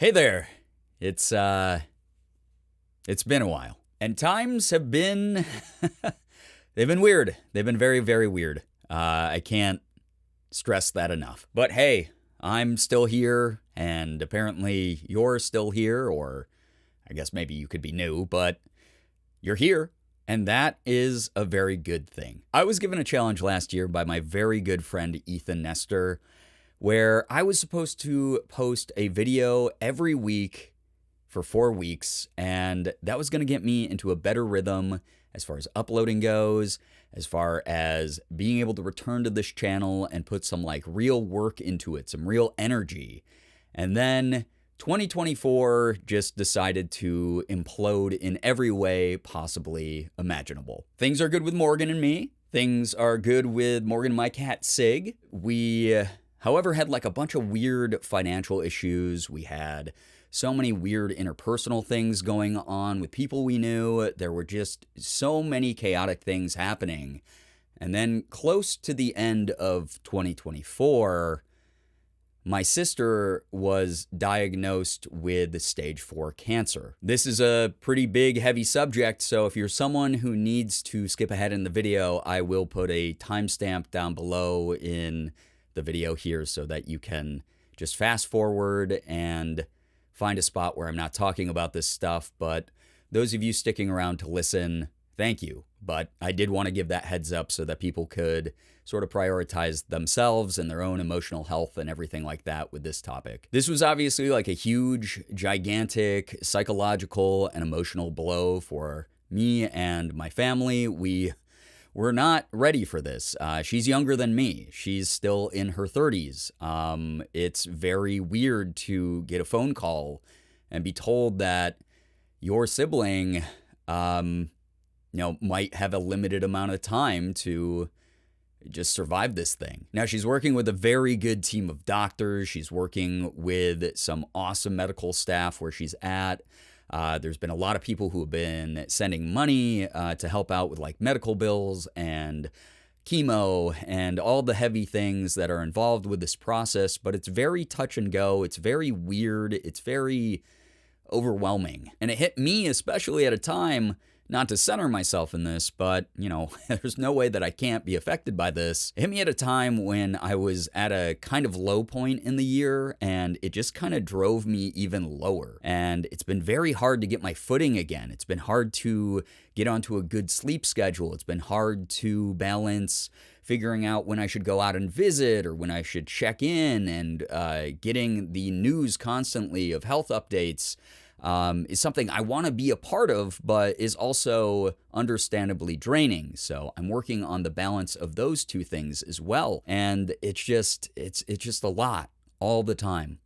Hey there. It's been a while. And times have been they've been weird. They've been very, very weird. I can't stress that enough. But hey, I'm still here, and apparently you're still here, or I guess maybe you could be new, but you're here. And that is a very good thing. I was given a challenge last year by my very good friend Ethan Nestor, where I was supposed to post a video every week for 4 weeks, and that was going to get me into a better rhythm as far as uploading goes, as far as being able to return to this channel and put some real work into it, some real energy. And then 2024 just decided to implode in every way possibly imaginable. Things are good with Morgan and me. Things are good with Morgan and my cat Sig. We however, had a bunch of weird financial issues. We had so many weird interpersonal things going on with people we knew. There were just so many chaotic things happening. And then close to the end of 2024, my sister was diagnosed with stage 4 cancer. This is a pretty big, heavy subject, so if you're someone who needs to skip ahead in the video, I will put a timestamp down below in the video here so that you can just fast forward and find a spot where I'm not talking about this stuff. But those of you sticking around to listen, thank you. But I did want to give that heads up so that people could sort of prioritize themselves and their own emotional health and everything like that with this topic. This was obviously a huge, gigantic psychological and emotional blow for me and my family. We're not ready for this. She's younger than me. She's still in her 30s. It's very weird to get a phone call and be told that your sibling, might have a limited amount of time to just survive this thing. Now, she's working with a very good team of doctors. She's working with some awesome medical staff where she's at. There's been a lot of people who have been sending money to help out with medical bills and chemo and all the heavy things that are involved with this process, but it's very touch and go. It's very weird. It's very overwhelming. And it hit me, especially at a time, not to center myself in this, but, there's no way that I can't be affected by this. It hit me at a time when I was at a kind of low point in the year, and it just kind of drove me even lower. And it's been very hard to get my footing again. It's been hard to get onto a good sleep schedule. It's been hard to balance figuring out when I should go out and visit or when I should check in, and getting the news constantly of health updates. Is something I want to be a part of, but is also understandably draining. So I'm working on the balance of those two things as well. And it's just a lot all the time.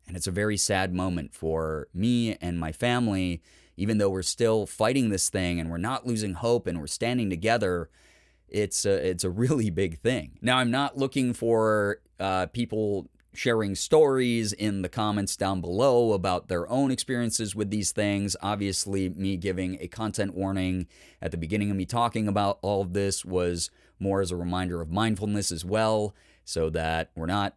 And it's a very sad moment for me and my family, even though we're still fighting this thing and we're not losing hope and we're standing together. It's a really big thing. Now, I'm not looking for people sharing stories in the comments down below about their own experiences with these things. Obviously, me giving a content warning at the beginning of me talking about all of this was more as a reminder of mindfulness as well, so that we're not,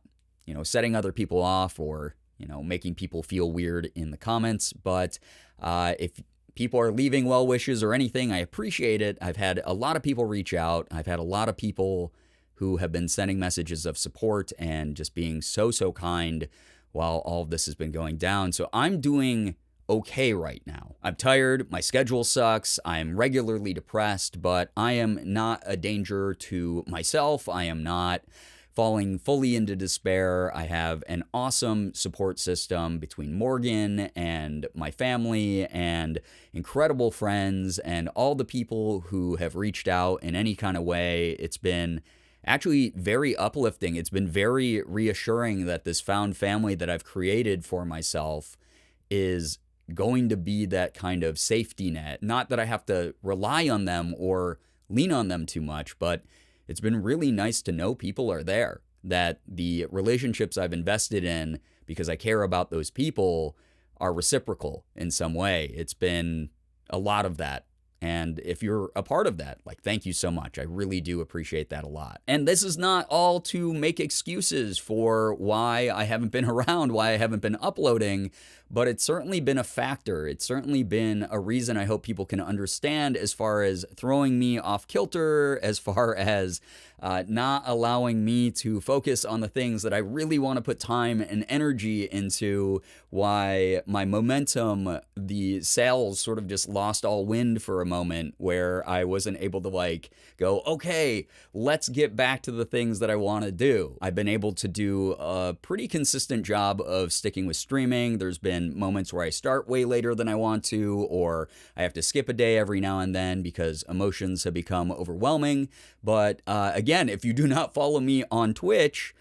setting other people off or, making people feel weird in the comments. But if people are leaving well wishes or anything, I appreciate it. I've had a lot of people reach out. I've had a lot of people who have been sending messages of support and just being so kind while all of this has been going down. So I'm doing okay right now. I'm tired. My schedule sucks. I'm regularly depressed, but I am not a danger to myself. I am not falling fully into despair. I have an awesome support system between Morgan and my family and incredible friends and all the people who have reached out in any kind of way. It's been actually very uplifting. It's been very reassuring that this found family that I've created for myself is going to be that kind of safety net. Not that I have to rely on them or lean on them too much, but it's been really nice to know people are there, that the relationships I've invested in because I care about those people are reciprocal in some way. It's been a lot of that And if you're a part of that, like, thank you so much. I really do appreciate that a lot. And this is not all to make excuses for why I haven't been around, why I haven't been uploading, but it's certainly been a factor. It's certainly been a reason I hope people can understand, as far as throwing me off kilter, as far as not allowing me to focus on the things that I really want to put time and energy into, why my momentum, the sails sort of just lost all wind for a moment, where I wasn't able to like go, okay, let's get back to the things that I want to do. I've been able to do a pretty consistent job of sticking with streaming. There's been moments where I start way later than I want to, or I have to skip a day every now and then because emotions have become overwhelming. But again, if you do not follow me on Twitch,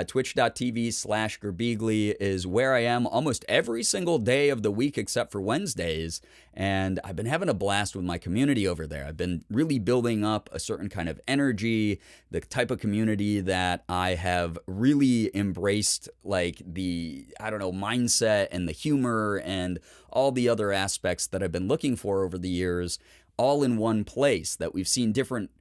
twitch.tv/Girbeagly is where I am almost every single day of the week except for Wednesdays. And I've been having a blast with my community over there. I've been really building up a certain kind of energy, the type of community that I have really embraced, like the, I don't know, mindset and the humor and all the other aspects that I've been looking for over the years, all in one place, that we've seen different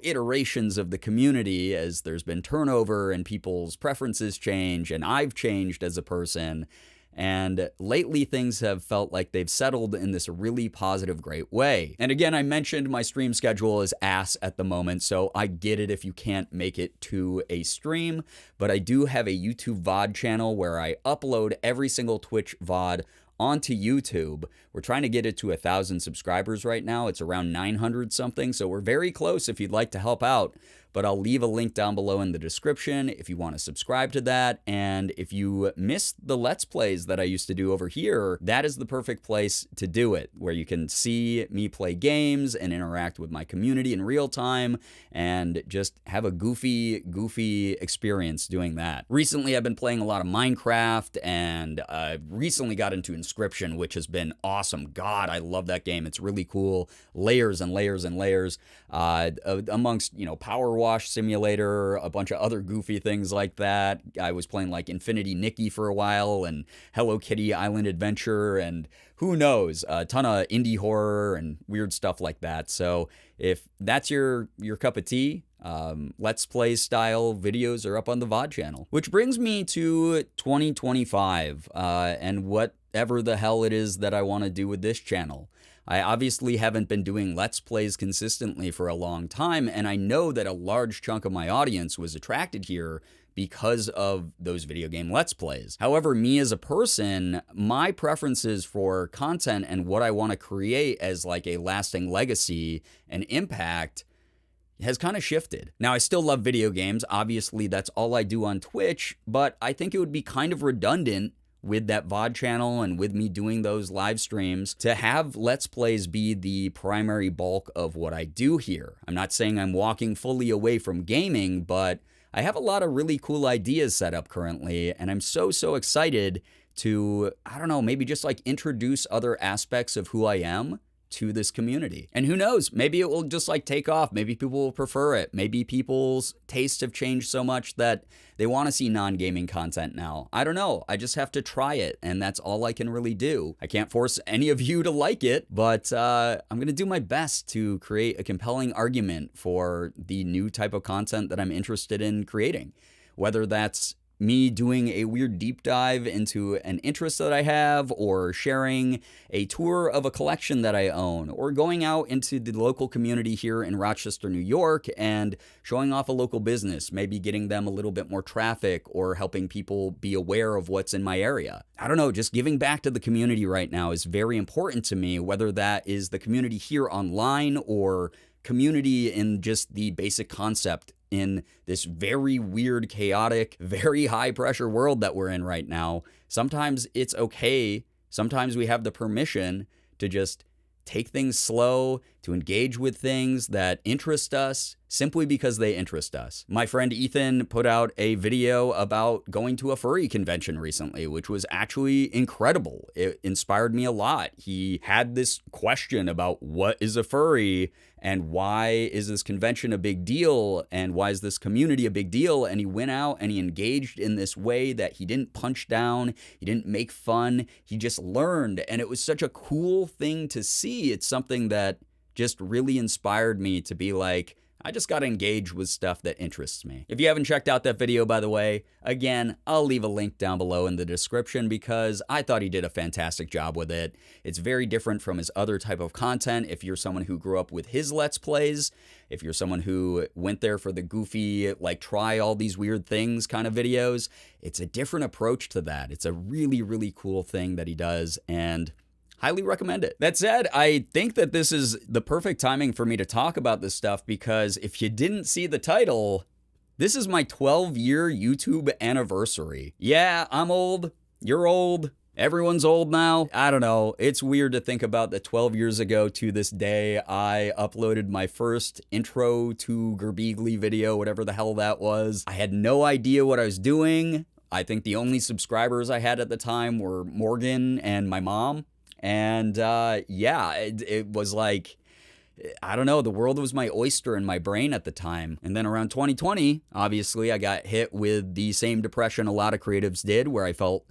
iterations of the community as there's been turnover and people's preferences change, and I've changed as a person. And lately things have felt like they've settled in this really positive, great way. And again, I mentioned my stream schedule is ass at the moment, so I get it if you can't make it to a stream, but I do have a YouTube VOD channel where I upload every single Twitch VOD onto YouTube. We're trying to get it to 1,000 subscribers right now. It's around 900 something, so we're very close if you'd like to help out. But I'll leave a link down below in the description if you want to subscribe to that. And if you missed the Let's Plays that I used to do over here, that is the perfect place to do it, where you can see me play games and interact with my community in real time and just have a goofy experience doing that. Recently, I've been playing a lot of Minecraft, and I recently got into Inscription, which has been awesome. God, I love that game. It's really cool. Layers and layers and layers. Amongst, Power Wash Simulator, a bunch of other goofy things like that. I was playing like Infinity Nikki for a while, and Hello Kitty Island Adventure, and who knows, a ton of indie horror and weird stuff like that. So if that's your cup of tea, Let's Play style videos are up on the VOD channel. Which brings me to 2025 and whatever the hell it is that I want to do with this channel. I obviously haven't been doing Let's Plays consistently for a long time, and I know that a large chunk of my audience was attracted here because of those video game Let's Plays. However, me as a person, my preferences for content and what I want to create as like a lasting legacy and impact has kind of shifted. Now, I still love video games. Obviously, that's all I do on Twitch, but I think it would be kind of redundant with that VOD channel and with me doing those live streams to have Let's Plays be the primary bulk of what I do here. I'm not saying I'm walking fully away from gaming, but I have a lot of really cool ideas set up currently, and I'm so excited to, I don't know, maybe just like introduce other aspects of who I am to this community. And who knows, maybe it will just like take off. Maybe people will prefer it. Maybe people's tastes have changed so much that they want to see non-gaming content now. I don't know. I just have to try it, and that's all I can really do. I can't force any of you to like it, but I'm going to do my best to create a compelling argument for the new type of content that I'm interested in creating. Whether that's me doing a weird deep dive into an interest that I have, or sharing a tour of a collection that I own, or going out into the local community here in Rochester, New York, and showing off a local business, maybe getting them a little bit more traffic or helping people be aware of what's in my area. I don't know, just giving back to the community right now is very important to me, whether that is the community here online or community in just the basic concept in this very weird, chaotic, very high pressure world that we're in right now. Sometimes it's okay. Sometimes we have the permission to just take things slow, to engage with things that interest us simply because they interest us. My friend Ethan put out a video about going to a furry convention recently, which was actually incredible. It inspired me a lot. He had this question about what is a furry and why is this convention a big deal and why is this community a big deal, and he went out and he engaged in this way that he didn't punch down, he didn't make fun, he just learned, and it was such a cool thing to see. It's something that just really inspired me to be like, I just got to engage with stuff that interests me. If you haven't checked out that video, by the way, again, I'll leave a link down below in the description because I thought he did a fantastic job with it. It's very different from his other type of content. If you're someone who grew up with his Let's Plays, if you're someone who went there for the goofy, like try all these weird things kind of videos, it's a different approach to that. It's a really, really cool thing that he does, and highly recommend it. That said, I think that this is the perfect timing for me to talk about this stuff because if you didn't see the title, this is my 12-year YouTube anniversary. Yeah, I'm old. You're old. Everyone's old now. I don't know. It's weird to think about that 12 years ago to this day, I uploaded my first intro to Girbeagly video, whatever the hell that was. I had no idea what I was doing. I think the only subscribers I had at the time were Morgan and my mom. And yeah, it was like, I don't know, the world was my oyster in my brain at the time. And then around 2020, obviously, I got hit with the same depression a lot of creatives did, where I felt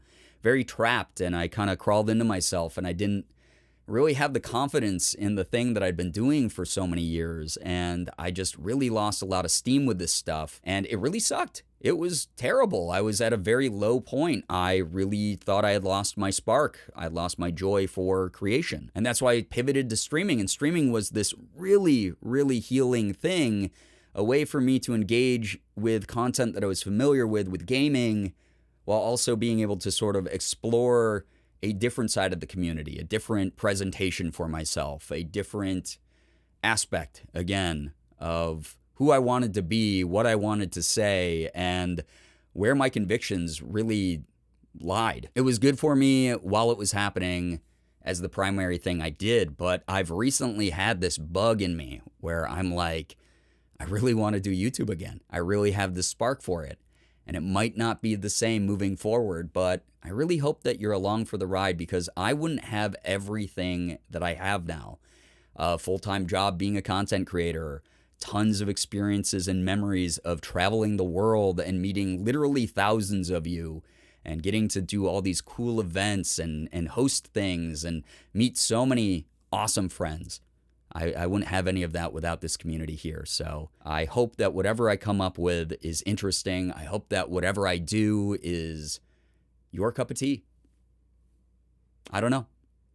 very trapped and I kind of crawled into myself and I didn't really have the confidence in the thing that I'd been doing for so many years. And I just really lost a lot of steam with this stuff. And it really sucked. It was terrible. I was at a very low point. I really thought I had lost my spark. I lost my joy for creation. And that's why I pivoted to streaming. And streaming was this really, really healing thing, a way for me to engage with content that I was familiar with gaming, while also being able to sort of explore a different side of the community, a different presentation for myself, a different aspect, again, of who I wanted to be, what I wanted to say, and where my convictions really lied. It was good for me while it was happening as the primary thing I did, but I've recently had this bug in me where I'm like, I really want to do YouTube again. I really have this spark for it. And it might not be the same moving forward, but I really hope that you're along for the ride because I wouldn't have everything that I have now. A full-time job being a content creator, tons of experiences and memories of traveling the world and meeting literally thousands of you and getting to do all these cool events and host things and meet so many awesome friends. I wouldn't have any of that without this community here. So I hope that whatever I come up with is interesting. I hope that whatever I do is your cup of tea. I don't know.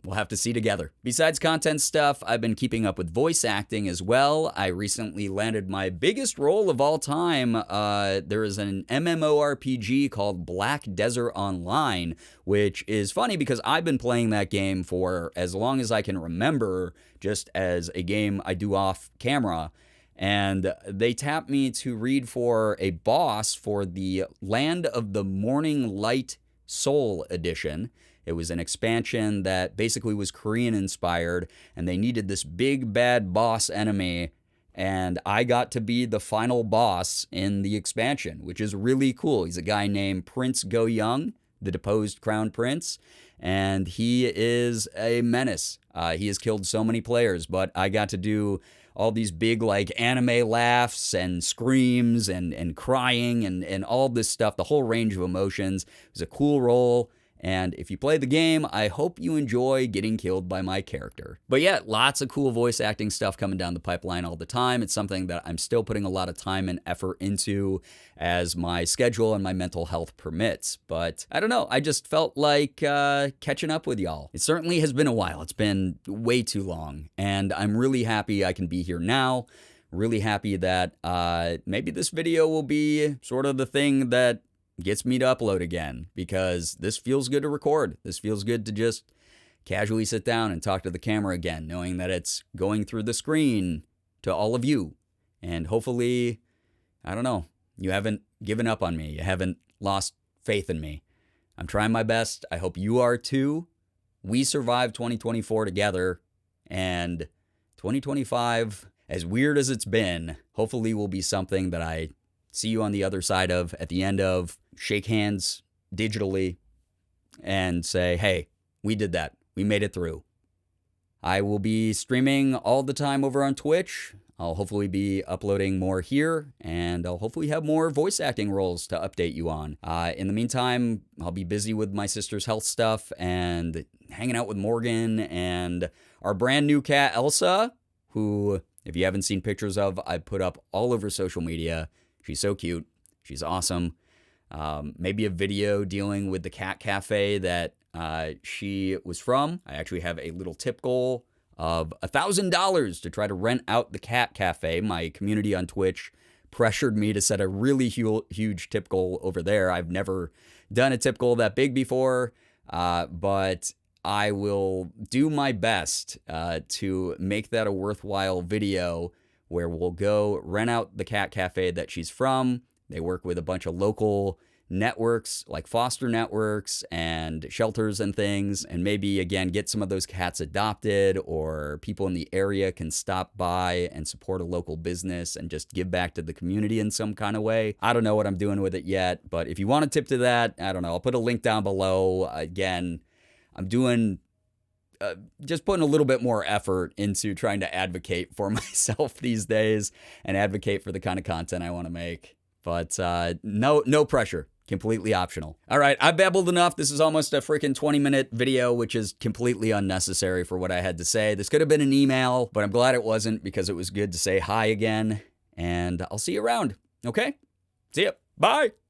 We'll have to see together. Besides content stuff, I've been keeping up with voice acting as well. I recently landed my biggest role of all time. There is an MMORPG called Black Desert Online, which is funny because I've been playing that game for as long as I can remember, just as a game I do off camera. And they tapped me to read for a boss for the Land of the Morning Light Soul Edition. It was an expansion that basically was Korean inspired, and they needed this big bad boss enemy, and I got to be the final boss in the expansion, which is really cool. He's a guy named Prince Go-young, the deposed crown prince, and he is a menace. He has killed so many players, but I got to do all these big like anime laughs and screams and crying and all this stuff, the whole range of emotions. It was a cool role. And if you play the game, I hope you enjoy getting killed by my character. But yeah, lots of cool voice acting stuff coming down the pipeline all the time. It's something that I'm still putting a lot of time and effort into as my schedule and my mental health permits. But I don't know, I just felt like catching up with y'all. It certainly has been a while. It's been way too long. And I'm really happy I can be here now. Really happy that maybe this video will be sort of the thing that gets me to upload again, because this feels good to record. This feels good to just casually sit down and talk to the camera again, knowing that it's going through the screen to all of you. And hopefully, I don't know, you haven't given up on me. You haven't lost faith in me. I'm trying my best. I hope you are too. We survived 2024 together, and 2025, as weird as it's been, hopefully will be something that I see you on the other side of, at the end of, shake hands digitally, and say, hey, we did that. We made it through. I will be streaming all the time over on Twitch. I'll hopefully be uploading more here, and I'll hopefully have more voice acting roles to update you on. In the meantime, I'll be busy with my sister's health stuff and hanging out with Morgan and our brand new cat, Elsa, who, if you haven't seen pictures of, I put up all over social media. She's so cute. She's awesome. Maybe a video dealing with the cat cafe that she was from. I actually have a little tip goal of $1,000 to try to rent out the cat cafe. My community on Twitch pressured me to set a really huge tip goal over there. I've never done a tip goal that big before, but I will do my best to make that a worthwhile video where we'll go rent out the cat cafe that she's from. They work with a bunch of local networks like foster networks and shelters and things, and maybe again get some of those cats adopted, or people in the area can stop by and support a local business and just give back to the community in some kind of way. I don't know what I'm doing with it yet, but if you want a tip to that, I don't know, I'll put a link down below. Again, I'm doing just putting a little bit more effort into trying to advocate for myself these days and advocate for the kind of content I want to make. But no pressure. Completely optional. All right, I babbled enough. This is almost a freaking 20-minute video, which is completely unnecessary for what I had to say. This could have been an email, but I'm glad it wasn't, because it was good to say hi again. And I'll see you around. Okay? See ya. Bye.